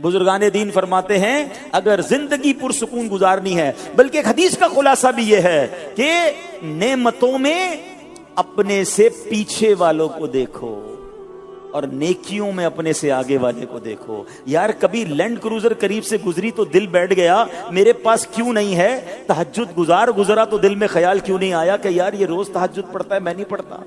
بزرگان دین فرماتے ہیں اگر زندگی پرسکون گزارنی ہے، بلکہ ایک حدیث کا خلاصہ بھی یہ ہے کہ نعمتوں میں اپنے سے پیچھے والوں کو دیکھو اور نیکیوں میں اپنے سے آگے والے کو دیکھو. یار کبھی لینڈ کروزر قریب سے گزری تو دل بیٹھ گیا میرے پاس کیوں نہیں ہے؟ تہجد گزرا تو دل میں خیال کیوں نہیں آیا کہ یار یہ روز تہجد پڑھتا ہے، میں نہیں پڑھتا.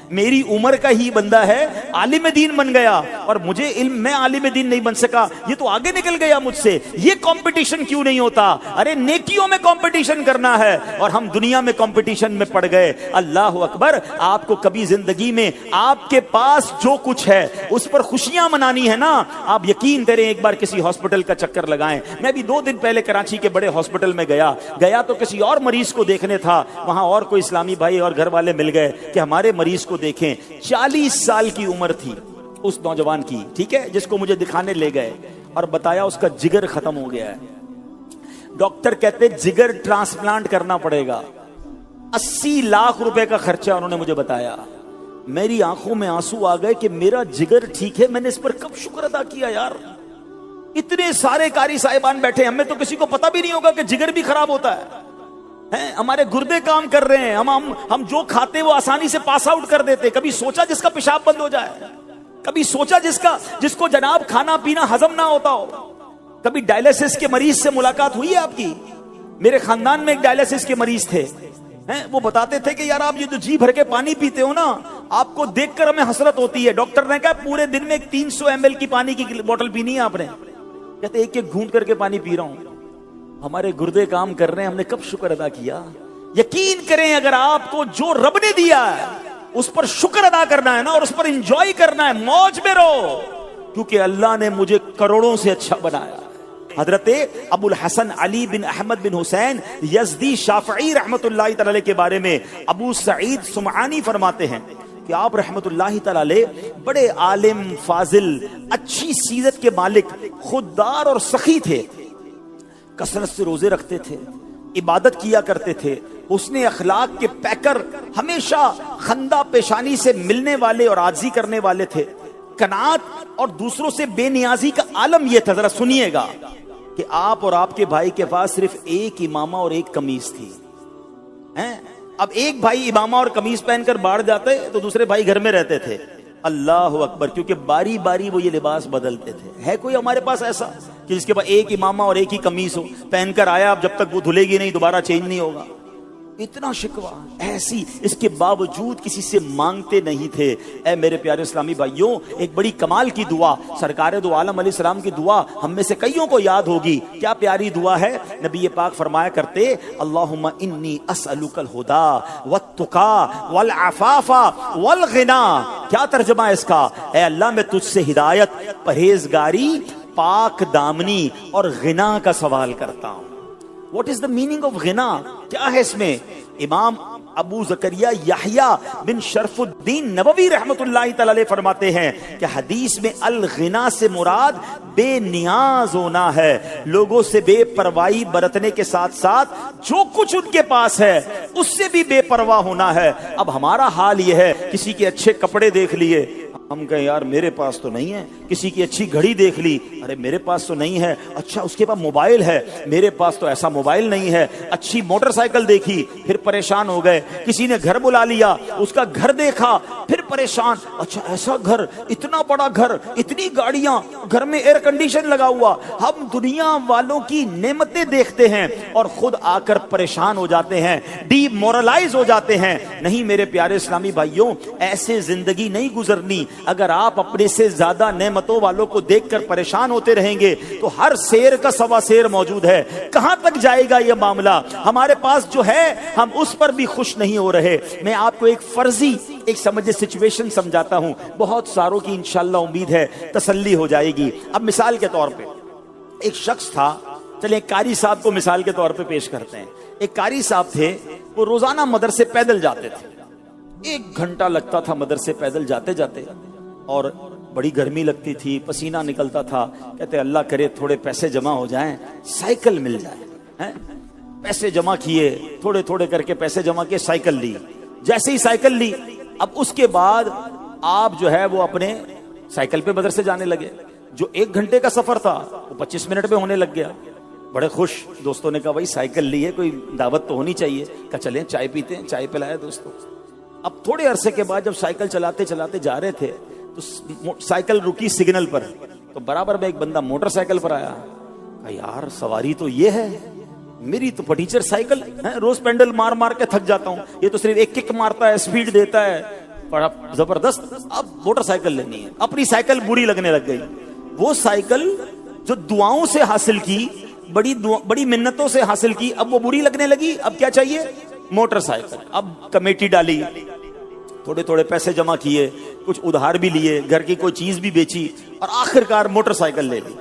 میری عمر کا ہی بندہ ہے، عالم دین بن گیا اور مجھے علم، میں عالم دین نہیں بن سکا، یہ تو آگے نکل گیا مجھ سے. یہ کمپٹیشن کیوں نہیں ہوتا؟ ارے نیکیوں میں کمپٹیشن کرنا ہے اور ہم دنیا میں کمپٹیشن میں پڑ گئے. اللہ اکبر. آپ کو کبھی زندگی میں آپ کے پاس جو کچھ ہے اس پر خوشیاں منانی ہے نا، آپ یقین کریں ایک بار کسی ہاسپٹل کا چکر لگائیں. میں بھی 2 دن پہلے کراچی کے بڑے ہاسپٹل میں گیا تو کسی اور مریض کو دیکھنے تھا. وہاں اور کوئی اسلامی بھائی اور گھر والے مل گئے کہ ہمارے مریض کو دیکھیں. 40 سال کی عمر تھی اس نوجوان کی، ٹھیک ہے، جس کو مجھے دکھانے لے گئے اور بتایا اس کا جگر ختم ہو گیا ہے. ڈاکٹر کہتے جگر ٹرانسپلانٹ کرنا پڑے گا. 80 لاکھ روپے کا خرچہ انہوں نے مجھے بتایا. میری آنکھوں میں آنسو آ گئے کہ میرا جگر ٹھیک ہے، میں نے اس پر کب شکر ادا کیا یار. اتنے سارے قاری صاحبان بیٹھے، ہمیں تو کسی کو پتہ بھی نہیں ہوگا کہ جگر بھی خراب ہوتا ہے. ہمارے گردے کام کر رہے ہیں، ہم جو کھاتے وہ آسانی سے پاس آؤٹ کر دیتے. کبھی سوچا جس کا پیشاب بند ہو جائے؟ کبھی سوچا جس کو جناب کھانا پینا ہضم نہ ہوتا ہو؟ کبھی ڈائلیسس کے مریض سے ملاقات ہوئی ہے آپ کی؟ میرے خاندان میں ایک ڈائلیسس کے مریض تھے، وہ بتاتے تھے کہ یار آپ یہ جو جی بھر کے پانی پیتے ہو نا، آپ کو دیکھ کر ہمیں حسرت ہوتی ہے. ڈاکٹر نے کہا پورے دن میں 300 ml کی پانی کی بوتل پینی ہے آپ نے؟ کہتے ایک ایک گھونٹ کر کے پانی پی رہا ہوں. ہمارے گردے کام کر رہے ہیں، ہم نے کب شکر ادا کیا؟ یقین کریں اگر آپ کو جو رب نے دیا ہے اس پر شکر ادا کرنا ہے نا، اور اس پر انجوائے کرنا ہے، موج میں رہو، کیونکہ اللہ نے مجھے کروڑوں سے اچھا بنایا. حضرت ابو الحسن علی بن احمد بن حسین یزدی شافعی رحمت اللہ تعالی کے بارے میں ابو سعید سمعانی فرماتے ہیں کہ آپ رحمت اللہ تعالی بڑے عالم، فاضل، اچھی سیرت کے مالک، خوددار اور سخی تھے. کثرت سے روزے رکھتے تھے، عبادت کیا کرتے تھے، حسن اخلاق کے پیکر، ہمیشہ خندہ پیشانی سے ملنے والے اور عاجزی کرنے والے تھے. قناعت اور دوسروں سے بے نیازی کا عالم یہ تھا. ذرا سنیے گا کہ آپ اور آپ کے بھائی کے پاس صرف ایک امامہ اور ایک قمیص تھی. اب ایک بھائی امامہ اور قمیص پہن کر باہر جاتے تو دوسرے بھائی گھر میں رہتے تھے. اللہ اکبر. کیونکہ باری باری وہ یہ لباس بدلتے تھے. ہے کوئی ہمارے پاس ایسا کہ جس کے پاس ایک امامہ اور ایک ہی قمیص ہو، پہن کر آیا، اب جب تک وہ دھلے گی نہیں دوبارہ چینج نہیں ہوگا؟ اتنا شکوہ. ایسی اس کے باوجود کسی سے مانگتے نہیں تھے. اے میرے پیارے اسلامی بھائیوں، ایک بڑی کمال کی دعا، سرکار دو عالم علیہ السلام کی دعا ہم میں سے کئیوں کو یاد ہوگی. کیا پیاری دعا ہے. نبی پاک فرمایا کرتے اللہم انی اسألک الہدی والتقی والعفاف والغنی. کیا ترجمہ ہے اس کا؟ اے اللہ میں تجھ سے ہدایت، پرہیزگاری، پاک دامنی اور غنا کا سوال کرتا ہوں. What is the meaning of غنا؟ کیا ہے اس میں؟ امام ابو زکریا یحییٰ بن شرف الدین نووی رحمت اللہ تعالی علیہ فرماتے ہیں کہ حدیث میں الغنا سے مراد بے نیاز ہونا ہے، لوگوں سے بے پرواہی برتنے کے ساتھ ساتھ جو کچھ ان کے پاس ہے اس سے بھی بے پرواہ ہونا ہے. اب ہمارا حال یہ ہے، کسی کے اچھے کپڑے دیکھ لیے، ہم کہیں یار میرے پاس تو نہیں ہے. کسی کی اچھی گھڑی دیکھ لی، ارے میرے پاس تو نہیں ہے. اچھا اس کے پاس موبائل ہے، میرے پاس تو ایسا موبائل نہیں ہے. اچھی موٹر سائیکل دیکھی، پھر پریشان ہو گئے. کسی نے گھر بلا لیا، اس کا گھر دیکھا، پھر پریشان. اچھا ایسا گھر، اتنا بڑا گھر، اتنی گاڑیاں، گھر میں ایئر کنڈیشن لگا ہوا. ہم دنیا والوں کی نعمتیں دیکھتے ہیں اور خود آ کر پریشان ہو جاتے ہیں، ڈی مورلائز ہو جاتے ہیں. نہیں میرے پیارے اسلامی بھائیوں، ایسے زندگی نہیں گزرنی. اگر آپ اپنے سے زیادہ نعمتوں والوں کو دیکھ کر پریشان ہوتے رہیں گے تو ہر شیر کا سوا شیر موجود ہے. کہاں تک جائے گا یہ معاملہ؟ ہمارے پاس جو ہے ہم اس پر بھی خوش نہیں ہو رہے. میں آپ کو ایک فرضی ایک سمجھے سچویشن سمجھاتا ہوں، بہت ساروں کی انشاءاللہ امید ہے تسلی ہو جائے گی. اب مثال کے طور پہ ایک شخص تھا، چلیں قاری صاحب کو مثال کے طور پہ پیش کرتے ہیں. ایک قاری صاحب تھے، وہ روزانہ مدرسے پیدل جاتے تھے. 1 گھنٹہ لگتا تھا مدرسے پیدل جاتے جاتے، اور بڑی گرمی لگتی تھی، پسینہ نکلتا تھا. کہتے اللہ کرے تھوڑے پیسے جمع ہو جائیں، سائیکل مل جائے. پیسے جمع کیے، تھوڑے تھوڑے کر کے پیسے جمع کیے، سائیکل لی. جیسے ہی سائیکل لی، اب اس کے بعد آپ جو ہے وہ اپنے سائیکل پہ مدرسے جانے لگے. جو 1 گھنٹے کا سفر تھا وہ 25 منٹ میں ہونے لگ گیا. بڑے خوش. دوستوں نے کہا بھائی سائیکل لی ہے, کوئی دعوت تو ہونی چاہیے. کہا چلیں چائے پیتے ہیں. چائے پلایا دوستوں. اب تھوڑے عرصے کے بعد جب سائیکل چلاتے چلاتے جا رہے تھے تو سائیکل رکی سگنل پر, تو برابر میں ایک بندہ موٹر سائیکل پر آیا. کہا یار سواری تو یہ ہے, میری تو پٹیچر سائیکل ہے, روز پینڈل مار مار کے تھک جاتا ہوں, یہ تو صرف ایک کک مارتا ہے, اسپیڈ دیتا ہے بڑا زبردست. اب موٹر سائیکل لینی ہے. اپنی سائیکل بری لگنے لگ گئی. وہ سائیکل جو دعاؤں سے حاصل کی, بڑی منتوں سے حاصل کی, اب وہ بری لگنے لگی. اب کیا چاہیے؟ Motor cycle. اب کمیٹی ڈالی, تھوڑے تھوڑے پیسے جمع کیے, کچھ ادھار بھی لیے, گھر کی کوئی چیز بھی بیچی, اور آخرکار موٹر سائیکل لے لی.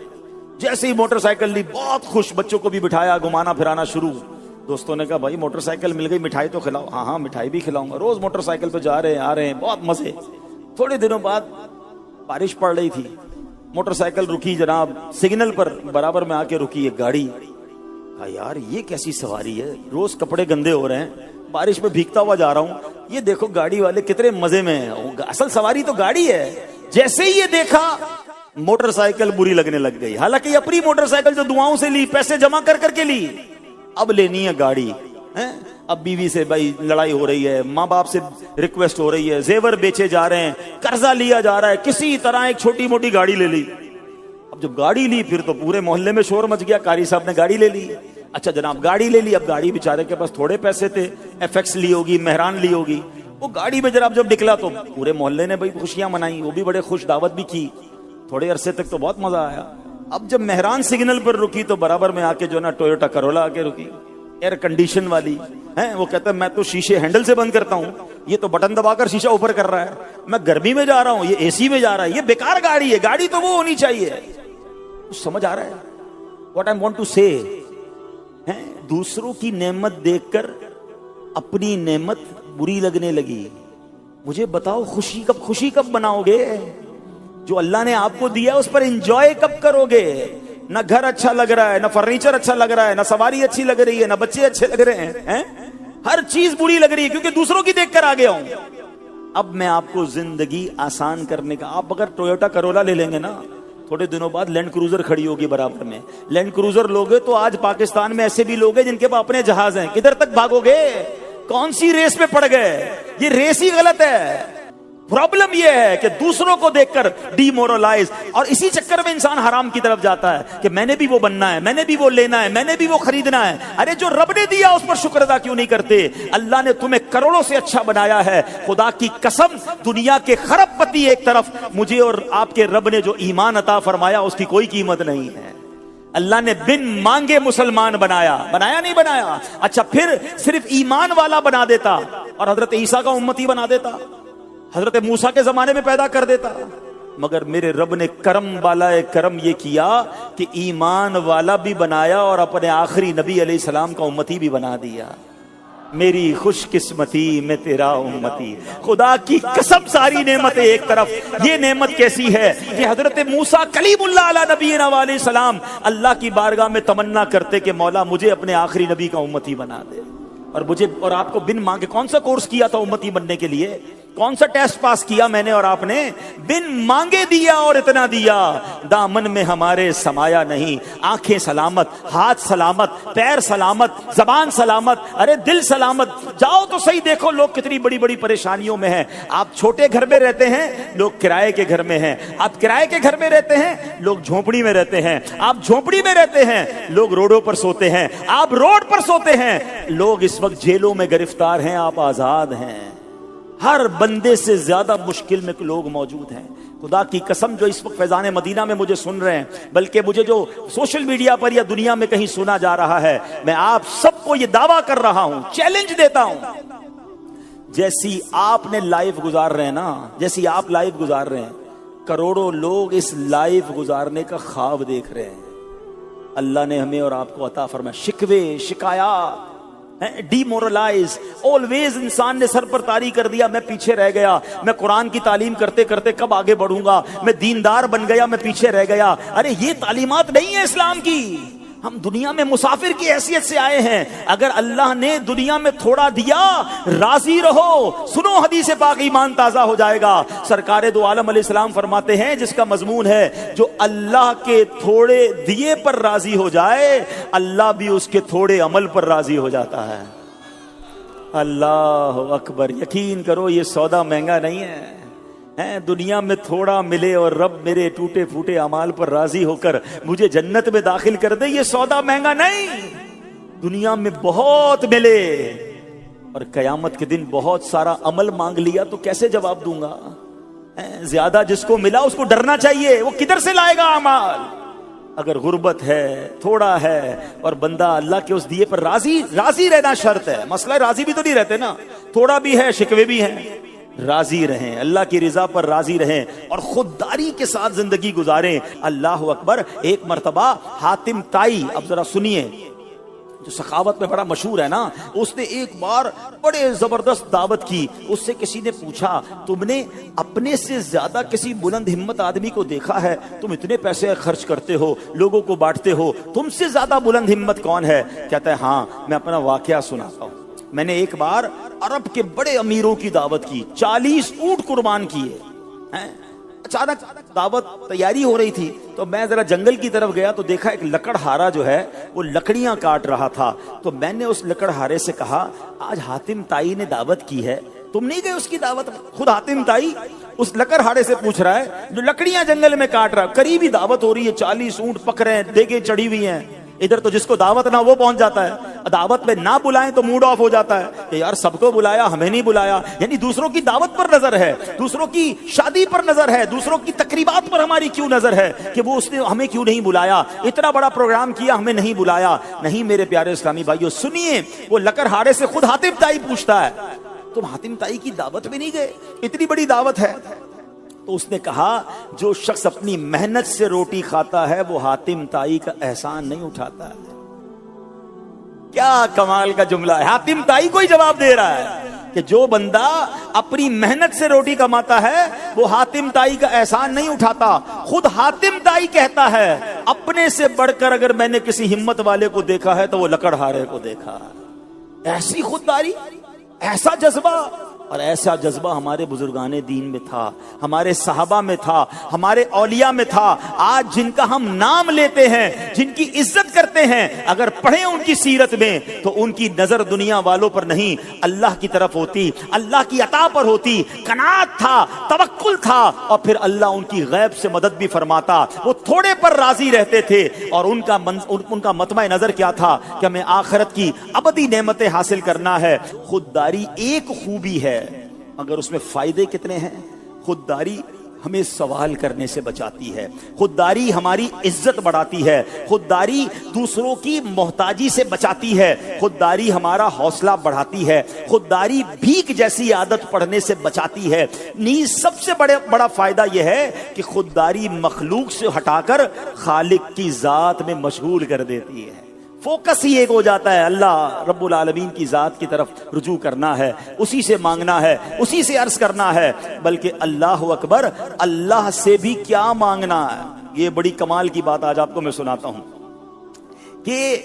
جیسے ہی موٹر سائیکل لی بہت خوش, بچوں کو بھی بٹھایا, گھمانا پھرانا شروع. دوستوں نے کہا بھائی موٹر سائیکل مل گئی, مٹھائی تو کھلاؤ. ہاں ہاں مٹھائی بھی کھلاؤں گا. روز موٹر سائیکل پہ جا رہے ہیں, آ رہے ہیں, بہت مزے. تھوڑے دنوں بعد بارش پڑ رہی تھی, موٹر سائیکل رکی جناب سگنل پر, برابر میں آ کے رکی ایک گاڑی. کہا یار یہ کیسی سواری ہے, روز کپڑے گندے ہو رہے ہیں, بارش میں بھیگتا ہوا جا رہا ہوں, یہ دیکھو گاڑی والے کتنے مزے میں ہیں, اصل سواری تو گاڑی ہے. جیسے ہی یہ دیکھا موٹر سائیکل بری لگنے لگ گئی. حالانکہ یہ اپنی موٹر سائیکل جو دعاؤں سے لی, پیسے جمع کر کر کے لی, اب لینی ہے گاڑی. اب بیوی سے بھائی لڑائی ہو رہی ہے, ماں باپ سے ریکویسٹ ہو رہی ہے, زیور بیچے جا رہے ہیں, قرضہ لیا جا رہا ہے, کسی طرح ایک چھوٹی موٹی گاڑی لے لی. اب جب گاڑی لی پھر تو پورے محلے میں شور مچ گیا, قاری صاحب نے گاڑی لے لی. اچھا جناب گاڑی لے لی. اب گاڑی بیچارے کے پاس تھوڑے پیسے تھے, ایف ایکس لی ہوگی, مہران لی ہوگی. وہ گاڑی میں جب نکلا تو پورے محلے نے بھائی خوشیاں منائی, وہ بھی بڑے خوش, دعوت بھی کی. تھوڑے عرصے تک تو بہت مزہ آیا. اب جب مہران سگنل پر رکی تو برابر میں آ کے جو نا ٹویوٹا کرولا آ کے رکی, ایئر کنڈیشن والی ہے. وہ کہتا ہے میں تو شیشے ہینڈل سے بند کرتا ہوں, یہ تو بٹن دبا کر شیشہ اوپر کر رہا ہے. میں گرمی میں جا رہا ہوں, یہ اے سی میں جا رہا ہے. یہ بیکار گاڑی ہے, گاڑی تو وہ ہونی چاہیے. سمجھ آ رہا ہے واٹ آئی وانٹ ٹو سے؟ دوسروں کی نعمت دیکھ کر اپنی نعمت بری لگنے لگی. مجھے بتاؤ خوشی کب مناؤ گے؟ جو اللہ نے آپ کو دیا اس پر انجوائے کب کرو گے؟ نہ گھر اچھا لگ رہا ہے, نہ فرنیچر اچھا لگ رہا ہے, نہ سواری اچھی لگ رہی ہے, نہ بچے اچھے لگ رہے ہیں, ہر چیز بری لگ رہی ہے کیونکہ دوسروں کی دیکھ کر آ گیا ہوں. اب میں آپ کو زندگی آسان کرنے کا, آپ اگر ٹویوٹا کرولا لے لیں گے نا, تھوڑے دنوں بعد لینڈ کروزر کھڑی ہوگی برابر میں. لینڈ کروزر لوگے تو آج پاکستان میں ایسے بھی لوگ ہیں جن کے پاس اپنے جہاز ہیں. کدھر تک بھاگو گے؟ کون سی ریس میں پڑ گئے؟ یہ ریس ہی غلط ہے. پرابلم یہ ہے کہ دوسروں کو دیکھ کر ڈی مورلائز, اور اسی چکر میں انسان حرام کی طرف جاتا ہے کہ میں نے بھی وہ بننا ہے, میں نے بھی وہ لینا ہے, میں نے بھی وہ خریدنا ہے. ارے جو رب نے دیا اس پر شکر ادا کیوں نہیں کرتے؟ اللہ نے تمہیں کروڑوں سے اچھا بنایا ہے. خدا کی قسم دنیا کے خرب پتی ایک طرف, مجھے اور آپ کے رب نے جو ایمان عطا فرمایا اس کی کوئی قیمت نہیں ہے. اللہ نے بن مانگے مسلمان بنایا نہیں بنایا. اچھا پھر صرف ایمان والا بنا دیتا اور حضرت عیسیٰ کا امتی بنا دیتا, حضرت موسیٰ کے زمانے میں پیدا کر دیتا. مگر میرے رب نے کرم والا کرم یہ کیا کہ ایمان والا بھی بنایا اور اپنے آخری نبی علیہ السلام کا امتی بھی بنا دیا. میری خوش قسمتی میں تیرا امتی. خدا کی قسم ساری نعمتیں ایک طرف, یہ نعمت کیسی ہے کہ حضرت موسیٰ کلیم اللہ علیہ نبینا علیہ السلام اللہ کی بارگاہ میں تمنا کرتے کہ مولا مجھے اپنے آخری نبی کا امتی بنا دے. اور مجھے اور آپ کو بن مانگے, کون سا کورس کیا تھا امتی بننے کے لیے؟ کون سا ٹیسٹ پاس کیا میں نے اور آپ نے؟ بن مانگے دیا اور اتنا دیا. دامن میں ہمارے سمایا نہیں, آنکھیں سلامت, ہاتھ سلامت, پیر سلامت, زبان سلامت, ارے دل سلامت. جاؤ تو صحیح دیکھو لوگ کتنی بڑی بڑی پریشانیوں میں ہیں. آپ چھوٹے گھر میں رہتے ہیں, لوگ کرائے کے گھر میں ہیں. آپ کرائے کے گھر میں رہتے ہیں, لوگ جھونپڑی میں رہتے ہیں. آپ جھونپڑی میں رہتے ہیں, لوگ روڈوں پر سوتے ہیں. آپ روڈ پر سوتے ہیں, لوگ اس وقت جیلوں میں گرفتار ہیں, آپ آزاد ہیں. ہر بندے سے زیادہ مشکل میں لوگ موجود ہیں. خدا کی قسم جو اس وقت فیضان مدینہ میں مجھے سن رہے ہیں, بلکہ مجھے جو سوشل میڈیا پر یا دنیا میں کہیں سنا جا رہا ہے, میں آپ سب کو یہ دعویٰ کر رہا ہوں, چیلنج دیتا ہوں, جیسی آپ نے لائف گزار رہے ہیں نا, جیسی آپ لائف گزار رہے ہیں, کروڑوں لوگ اس لائف گزارنے کا خواب دیکھ رہے ہیں. اللہ نے ہمیں اور آپ کو عطا فرمایا. شکوے, شکایات, ڈی مورلائز, آلویز انسان نے سر پر طاری کر دیا, میں پیچھے رہ گیا, میں قرآن کی تعلیم کرتے کرتے کب آگے بڑھوں گا, میں دیندار بن گیا, میں پیچھے رہ گیا. ارے یہ تعلیمات نہیں ہے اسلام کی. ہم دنیا میں مسافر کی حیثیت سے آئے ہیں. اگر اللہ نے دنیا میں تھوڑا دیا راضی رہو. سنو حدیث پاک, ایمان تازہ ہو جائے گا. سرکار دو عالم علیہ السلام فرماتے ہیں, جس کا مضمون ہے جو اللہ کے تھوڑے دیے پر راضی ہو جائے, اللہ بھی اس کے تھوڑے عمل پر راضی ہو جاتا ہے. اللہ اکبر. یقین کرو یہ سودا مہنگا نہیں ہے. دنیا میں تھوڑا ملے اور رب میرے ٹوٹے پھوٹے اعمال پر راضی ہو کر مجھے جنت میں داخل کر دے, یہ سودا مہنگا نہیں. دنیا میں بہت ملے اور قیامت کے دن بہت سارا عمل مانگ لیا تو کیسے جواب دوں گا؟ زیادہ جس کو ملا اس کو ڈرنا چاہیے, وہ کدھر سے لائے گا اعمال. اگر غربت ہے, تھوڑا ہے, اور بندہ اللہ کے اس دیے پر راضی رہنا شرط ہے. مسئلہ راضی بھی تو نہیں رہتے نا, تھوڑا بھی ہے, شکوے بھی ہیں. راضی رہیں, اللہ کی رضا پر راضی رہیں اور خودداری کے ساتھ زندگی گزاریں. اللہ اکبر. ایک مرتبہ حاتم طائی, اب ذرا سنیے, جو سخاوت میں بڑا مشہور ہے نا, اس نے ایک بار بڑے زبردست دعوت کی. اس سے کسی نے پوچھا, تم نے اپنے سے زیادہ کسی بلند ہمت آدمی کو دیکھا ہے؟ تم اتنے پیسے خرچ کرتے ہو, لوگوں کو بانٹتے ہو, تم سے زیادہ بلند ہمت کون ہے؟ کہتا ہے ہاں, میں اپنا واقعہ سناتا ہوں. میں نے ایک بار عرب کے بڑے امیروں کی دعوت کی, 40 اونٹ قربان کیے. اچانک دعوت تیاری ہو رہی تھی تو میں ذرا جنگل کی طرف گیا تو دیکھا ایک لکڑہارا جو ہے وہ لکڑیاں کاٹ رہا تھا. تو میں نے اس لکڑہارے سے کہا, آج حاتم طائی نے دعوت کی ہے, تم نہیں گئے اس کی دعوت میں؟ خود حاتم طائی اس لکڑہارے سے پوچھ رہا ہے جو لکڑیاں جنگل میں کاٹ رہا. قریبی دعوت ہو رہی ہے, 40 اونٹ پک رہے ہیں, دیگیں چڑھی ہوئی ہیں. ادھر تو جس کو دعوت نہ وہ پہنچ جاتا ہے, دعوت میں نہ بلائیں تو موڈ آف ہو جاتا ہے کہ یار سب کو بلایا, ہمیں نہیں بلایا. یعنی دوسروں کی دعوت پر نظر ہے, دوسروں کی شادی پر نظر ہے, دوسروں کی تقریبات پر ہماری کیوں نظر ہے کہ وہ اس نے ہمیں کیوں نہیں بلایا, اتنا بڑا پروگرام کیا ہمیں نہیں بلایا. نہیں میرے پیارے اسلامی بھائیو, سنیے, وہ لکڑہارے سے خود حاتم طائی پوچھتا ہے, تم حاتم طائی کی دعوت میں نہیں گئے؟ اتنی بڑی دعوت ہے. تو اس نے کہا, جو شخص اپنی محنت سے روٹی کھاتا ہے وہ حاتم طائی کا احسان نہیں اٹھاتا ہے. کیا کمال کا جملہ ہے. حاتم طائی کو ہی جواب دے رہا ہے کہ جو بندہ اپنی محنت سے روٹی کماتا ہے وہ حاتم طائی کا احسان نہیں اٹھاتا. خود حاتم طائی کہتا ہے, اپنے سے بڑھ کر اگر میں نے کسی ہمت والے کو دیکھا ہے تو وہ لکڑہارے کو دیکھا. ایسی خودداری, ایسا جذبہ. اور ایسا جذبہ ہمارے بزرگان دین میں تھا, ہمارے صحابہ میں تھا, ہمارے اولیاء میں تھا. آج جن کا ہم نام لیتے ہیں, جن کی عزت کرتے ہیں, اگر پڑھیں ان کی سیرت میں تو ان کی نظر دنیا والوں پر نہیں اللہ کی طرف ہوتی, اللہ کی عطا پر ہوتی. قناعت تھا, توکل تھا, اور پھر اللہ ان کی غیب سے مدد بھی فرماتا. وہ تھوڑے پر راضی رہتے تھے اور ان کا مطمع نظر کیا تھا کہ ہمیں آخرت کی ابدی نعمتیں حاصل کرنا ہے. خودداری ایک خوبی ہے مگر اس میں فائدے کتنے ہیں. خودداری ہمیں سوال کرنے سے بچاتی ہے, خودداری ہماری عزت بڑھاتی ہے, خودداری دوسروں کی محتاجی سے بچاتی ہے, خودداری ہمارا حوصلہ بڑھاتی ہے, خودداری بھیک جیسی عادت پڑھنے سے بچاتی ہے. نیز سب سے بڑا فائدہ یہ ہے کہ خودداری مخلوق سے ہٹا کر خالق کی ذات میں مشغول کر دیتی ہے. فوکس ہی ایک ہو جاتا ہے, اللہ رب العالمین کی ذات کی طرف رجوع کرنا ہے, اسی سے مانگنا ہے, اسی سے عرض کرنا ہے. بلکہ اللہ اکبر, اللہ سے بھی کیا مانگنا ہے. یہ بڑی کمال کی بات آج آپ کو میں سناتا ہوں کہ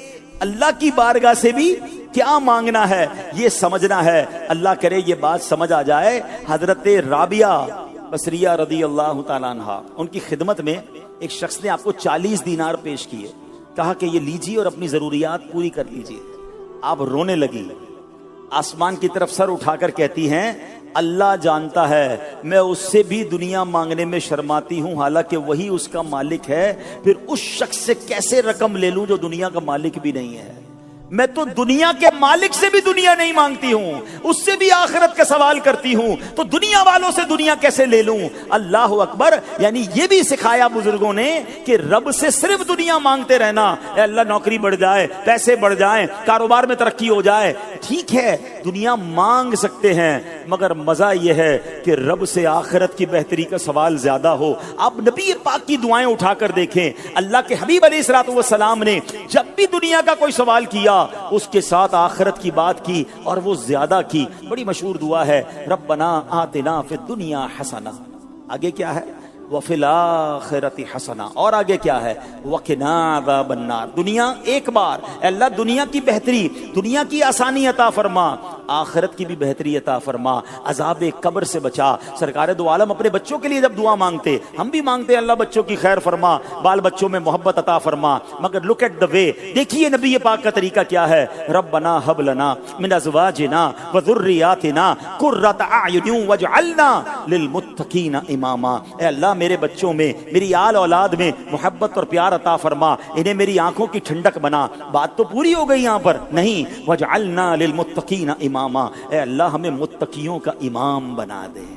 اللہ کی بارگاہ سے بھی کیا مانگنا ہے, یہ سمجھنا ہے. اللہ کرے یہ بات سمجھ آ جائے. حضرت رابعہ بصریہ رضی اللہ تعالیٰ عنہا, ان کی خدمت میں ایک شخص نے آپ کو 40 دینار پیش کیے, کہا کہ یہ لیجیے اور اپنی ضروریات پوری کر لیجیے. آپ رونے لگی, آسمان کی طرف سر اٹھا کر کہتی ہیں, اللہ جانتا ہے میں اس سے بھی دنیا مانگنے میں شرماتی ہوں, حالانکہ وہی اس کا مالک ہے. پھر اس شخص سے کیسے رقم لے لوں جو دنیا کا مالک بھی نہیں ہے. میں تو دنیا کے مالک سے بھی دنیا نہیں مانگتی ہوں, اس سے بھی آخرت کا سوال کرتی ہوں, تو دنیا والوں سے دنیا کیسے لے لوں. اللہ اکبر. یعنی یہ بھی سکھایا بزرگوں نے کہ رب سے صرف دنیا مانگتے رہنا. اے اللہ نوکری بڑھ جائے, پیسے بڑھ جائیں, کاروبار میں ترقی ہو جائے, ٹھیک ہے دنیا مانگ سکتے ہیں, مگر مزہ یہ ہے کہ رب سے آخرت کی بہتری کا سوال زیادہ ہو. آپ نبی پاک کی دعائیں اٹھا کر دیکھیں, اللہ کے حبیب علیہ الصلوۃ والسلام نے جب بھی دنیا کا کوئی سوال کیا اس کے ساتھ آخرت کی بات کی اور وہ زیادہ کی. بڑی مشہور دعا ہے, ربنا آتنا فی الدنیا حسنہ. آگے کیا ہے, وفی الآخرۃ حسنہ، اور آگے کیا ہے؟ وقنا عذاب النار۔ دنیا ایک بار، اے اللہ دنیا کی بہتری، دنیا کی آسانی عطا فرما، آخرت کی بھی بہتری عطا فرما، عذاب قبر سے بچا۔ سرکار دو عالم اپنے بچوں کے لیے جب دعا مانگتے، ہم بھی مانگتے ہیں اللہ بچوں کی خیر فرما، بال بچوں میں محبت عطا فرما، مگر لک ایٹ دا وے، دیکھیے نبی پاک کا طریقہ کیا ہے؟ ربنا ہب لنا من ازواجنا وذریاتنا قرۃ اعین واجعلنا للمتقین اماما۔ اے اللہ میرے بچوں میں، میری آل اولاد میں محبت اور پیار عطا فرما، انہیں میری آنکھوں کی ٹھنڈک بنا۔ بات تو پوری ہو گئی یہاں پر نہیں، وجعلنا للمتقین اماما، اے اللہ ہمیں متقیوں کا امام بنا دے۔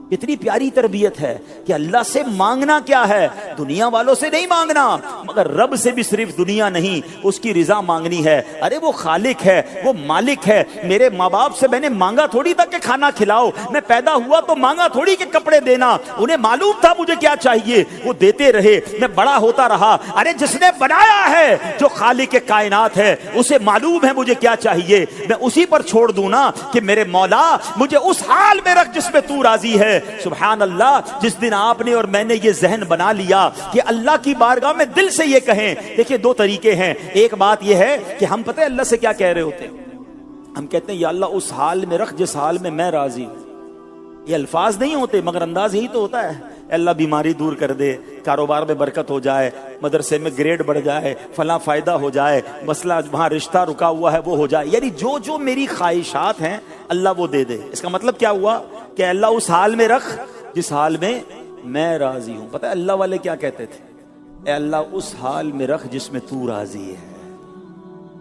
کتنی پیاری تربیت ہے کہ اللہ سے مانگنا کیا ہے؟ دنیا والوں سے نہیں مانگنا، مگر رب سے بھی صرف دنیا نہیں، اس کی رضا مانگنی ہے۔ ارے وہ خالق ہے، وہ مالک ہے۔ میرے ماں باپ سے میں نے مانگا تھوڑی تھا کہ کھانا کھلاؤ، میں پیدا ہوا تو مانگا تھوڑی کہ کپڑے دینا، انہیں معلوم تھا مجھے کیا چاہیے، وہ دیتے رہے، میں بڑا ہوتا رہا۔ ارے جس نے بنایا ہے، جو خالق کائنات ہے، اسے معلوم ہے مجھے کیا چاہیے، میں اسی پر چھوڑ دوں نا کہ میرے مولا مجھے اس حال میں رکھ جس میں تو راضی ہے۔ سبحان اللہ، جس دن آپ نے اور میں نے یہ ذہن بنا لیا کہ اللہ کی بارگاہ میں دل سے یہ کہیں، دیکھیں دو طریقے ہیں۔ ایک بات یہ ہے کہ ہم پتہ ہے اللہ سے کیا کہہ رہے ہوتے ہیں، ہم کہتے ہیں یا اللہ اس حال میں رکھ جس حال میں میں راضی ہوں۔ یہ الفاظ نہیں ہوتے مگر انداز یہی تو ہوتا ہے۔ اللہ بیماری دور کر دے، کاروبار میں برکت ہو جائے، مدرسے میں گریڈ بڑھ جائے، فلاں فائدہ ہو جائے، مسئلہ وہاں رشتہ رکا ہوا ہے وہ ہو جائے، یعنی جو جو میری خواہشات ہیں اللہ وہ دے دے۔ اس کا مطلب کیا ہوا کہ اللہ اس حال میں رکھ جس حال میں میں راضی ہوں۔ پتہ ہے اللہ والے کیا کہتے تھے؟ اے اللہ اس حال میں رکھ جس میں تو راضی ہے۔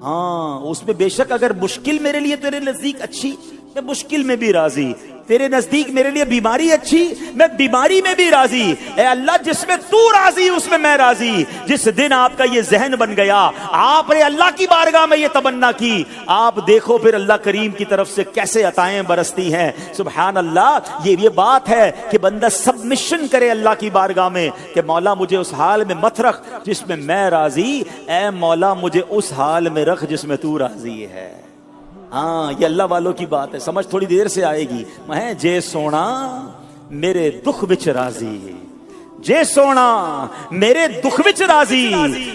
ہاں اس میں بے شک اگر مشکل میرے لیے تیرے نزدیک اچھی، میں مشکل میں بھی راضی، تیرے نزدیک میرے لیے بیماری اچھی، میں بیماری میں بھی راضی۔ اے اللہ جس میں تو راضی اس میں میں راضی۔ جس دن آپ کا یہ ذہن بن گیا، آپ نے اللہ کی بارگاہ میں یہ تمنا کی، آپ دیکھو پھر اللہ کریم کی طرف سے کیسے عطائیں برستی ہیں۔ سبحان اللہ، یہ بات ہے کہ بندہ سبمشن کرے اللہ کی بارگاہ میں کہ مولا مجھے اس حال میں مت رکھ جس میں میں راضی، اے مولا مجھے اس حال میں رکھ جس میں تو راضی ہے۔ ہاں یہ اللہ والوں کی بات ہے، سمجھ تھوڑی دیر سے آئے گی۔ میں جے سونا میرے دکھ وچ راضی، جے سونا میرے دکھ وچ راضی،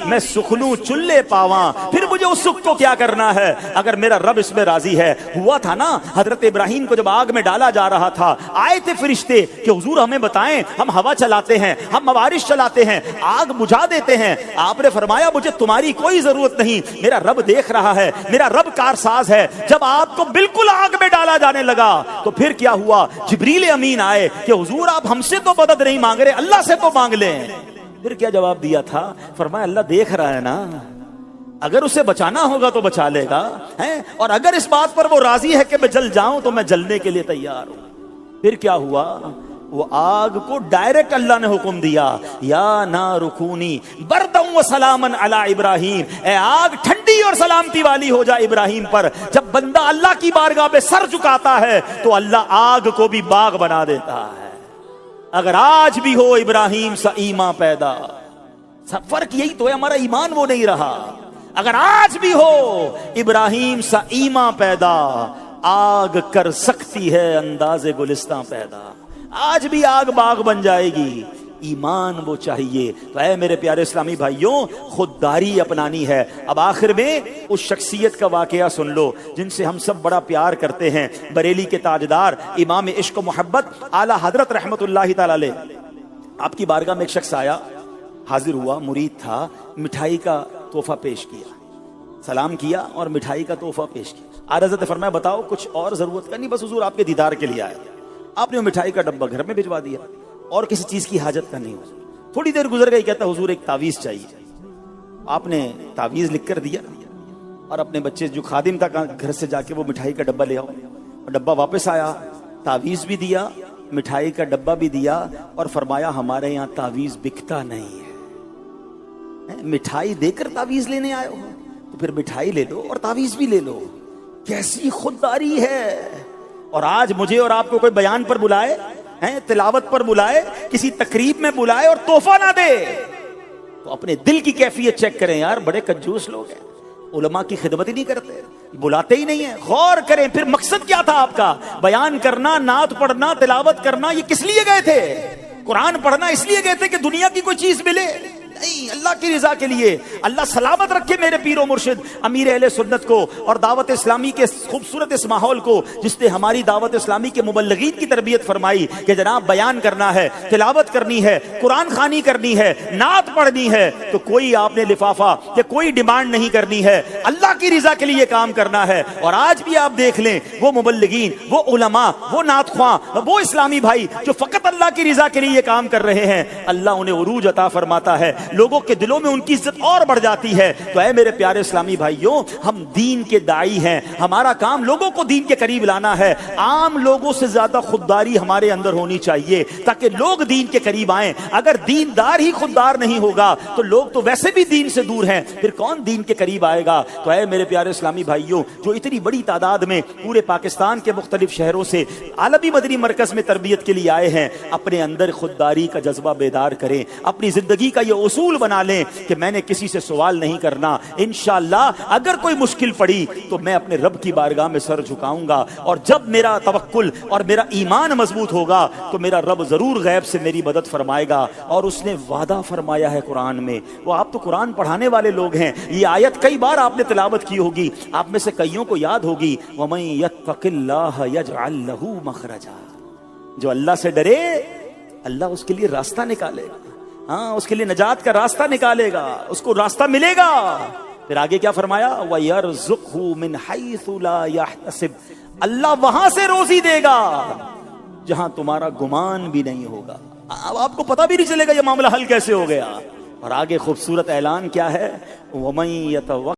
میں سکھنوں چلے پاواں، پھر مجھے اس سکھ کو کیا کرنا ہے اگر میرا رب اس میں راضی ہے۔ ہوا تھا نا حضرت ابراہیم کو جب آگ میں ڈالا جا رہا تھا، آئے تھے فرشتے کہ حضور ہمیں بتائیں، ہم ہوا چلاتے ہیں، ہم موارث چلاتے ہیں، آگ بجھا دیتے ہیں۔ آپ نے فرمایا مجھے تمہاری کوئی ضرورت نہیں، میرا رب دیکھ رہا ہے، میرا رب کارساز ہے۔ جب آپ کو بالکل آگ میں ڈالا جانے لگا تو پھر کیا ہوا؟ جبریل امین آئے کہ حضور آپ ہم سے تو مدد نہیں مانگ رہے، اللہ سے تو مانگ لیں۔ پھر کیا جواب دیا تھا؟ فرمایا اللہ دیکھ رہا ہے نا، اگر اسے بچانا ہوگا تو بچا لے گا، اور اگر اس بات پر وہ راضی ہے کہ میں جل جاؤں تو میں جلنے کے لیے تیار ہوں۔ پھر کیا ہوا؟ وہ آگ کو ڈائریکٹ اللہ نے حکم دیا، یا نار کونی بردا و سلاما علی ابراہیم، اے آگ ٹھنڈی اور سلامتی والی ہو جا ابراہیم پر۔ جب بندہ اللہ کی بارگاہ پہ سر جھکاتا ہے تو اللہ آگ کو بھی باغ بنا دیتا ہے۔ اگر آج بھی ہو ابراہیم سا ایمان پیدا، فرق یہی تو ہے، ہمارا ایمان وہ نہیں رہا۔ اگر آج بھی ہو ابراہیم سا ایمان پیدا، آگ کر سکتی ہے انداز گلستان پیدا۔ آج بھی آگ باغ بن جائے گی، ایمان وہ چاہیے۔ تو اے میرے پیارے اسلامی بھائیوں، خودداری اپنانی ہے۔ اب آخر میں اس شخصیت کا واقعہ سن لو جن سے ہم سب بڑا پیار کرتے ہیں، بریلی کے تاجدار امام عشق و محبت اعلی حضرت رحمت اللہ تعالی علیہ۔ آپ کی بارگاہ میں ایک شخص آیا، حاضر ہوا، مرید تھا، مٹھائی کا تحفہ پیش کیا، سلام کیا اور مٹھائی کا تحفہ پیش کیا۔ آر حضرت فرمایا بتاؤ کچھ اور ضرورت کا؟ نہیں، بس حضور آپ کے دیدار کے لیے آیا۔ آپ نے وہ مٹھائی کا ڈبہ گھر میں بھجوا دیا، اور کسی چیز کی حاجت کا نہیں ہو۔ تھوڑی دیر گزر گئی، کہتا حضور ایک تعویذ چاہیے۔ آپ نے تعویذ لکھ کر دیا اور اپنے بچے جو خادم تھا گھر سے جا کے وہ مٹھائی کا ڈبہ لے آؤ۔ ڈبہ واپس آیا، تعویذ بھی دیا، مٹھائی کا ڈبہ بھی دیا، اور فرمایا ہمارے یہاں تعویذ بکتا نہیں ہے۔ مٹھائی دے کر تعویذ لینے آئے ہو تو پھر مٹھائی لے لو اور تعویذ بھی لے لو۔ کیسی خودداری ہے! اور آج مجھے اور آپ کو کوئی بیان پر بلائے، تلاوت پر بلائے، کسی تقریب میں بلائے اور تحفہ نہ دے تو اپنے دل کی کیفیت چیک کریں یار، بڑے کنجوس لوگ ہیں، علماء کی خدمت ہی نہیں کرتے، بلاتے ہی نہیں ہیں۔ غور کریں پھر مقصد کیا تھا آپ کا؟ بیان کرنا، نعت پڑھنا، تلاوت کرنا، یہ کس لیے گئے تھے؟ قرآن پڑھنا اس لیے گئے تھے کہ دنیا کی کوئی چیز ملے؟ نہیں، اللہ کی رضا کے لیے۔ اللہ سلامت رکھے میرے پیر و مرشد امیر اہل سنت کو اور دعوت اسلامی کے خوبصورت اس ماحول کو، جس نے ہماری دعوت اسلامی کے مبلغین کی تربیت فرمائی کہ جناب بیان کرنا ہے، تلاوت کرنی ہے، قرآن خوانی کرنی ہے، نعت پڑھنی ہے، تو کوئی آپ نے لفافہ کہ کوئی ڈیمانڈ نہیں کرنی ہے، اللہ کی رضا کے لیے کام کرنا ہے۔ اور آج بھی آپ دیکھ لیں وہ مبلغین، وہ علماء، وہ نعت خواں، وہ اسلامی بھائی جو فقط اللہ کی رضا کے لیے کام کر رہے ہیں، اللہ انہیں عروج عطا فرماتا ہے، لوگوں کے دلوں میں ان کی عزت اور بڑھ جاتی ہے۔ تو اے میرے پیارے اسلامی بھائیوں، ہم دین کے داعی ہیں، ہمارا کام لوگوں کو دین کے قریب لانا ہے۔ عام لوگوں سے زیادہ خودداری ہمارے اندر ہونی چاہیے تاکہ لوگ دین کے قریب آئیں۔ اگر دیندار ہی خوددار نہیں ہوگا تو لوگ تو ویسے بھی دین سے دور ہیں، پھر کون دین کے قریب آئے گا؟ تو اے میرے پیارے اسلامی بھائیوں، جو اتنی بڑی تعداد میں پورے پاکستان کے مختلف شہروں سے عالمی مدنی مرکز میں تربیت کے لیے آئے ہیں، اپنے اندر خودداری کا جذبہ بیدار کریں، اپنی زندگی کا یہ اصول بنا لیں کہ میں نے کسی سے سوال نہیں کرنا۔ انشاءاللہ اگر کوئی مشکل پڑی تو میں اپنے رب کی بارگاہ میں سر جھکاؤں گا، اور جب میرا توکل اور میرا ایمان مضبوط ہوگا تو میرا رب ضرور غیب سے میری مدد فرمائے گا۔ اور اس نے وعدہ فرمایا ہے قرآن میں، وہ آپ تو قرآن پڑھانے والے لوگ ہیں، یہ آیت کئی بار آپ نے تلاوت کی ہوگی، آپ میں سے کئیوں کو یاد ہوگی، وَمَن يَتَّقِ اللَّهَ يَجْعَل لَّهُ مَخْرَجًا۔ جو اللہ سے ڈرے اللہ اس کے لیے راستہ نکالے گا، ہاں اس کے لیے نجات کا راستہ نکالے گا، اس کو راستہ ملے گا۔ پھر آگے کیا فرمایا؟ وَيَرْزُقْهُ مِنْ حَيْثُ لَا يَحْتَسِبُ، اللہ وہاں سے روزی دے گا جہاں تمہارا گمان بھی نہیں ہوگا۔ اب آپ کو پتہ بھی نہیں چلے گا یہ معاملہ حل کیسے ہو گیا۔ اور آگے خوبصورت اعلان کیا ہے؟ وَمَن يَتَوَکَّلْ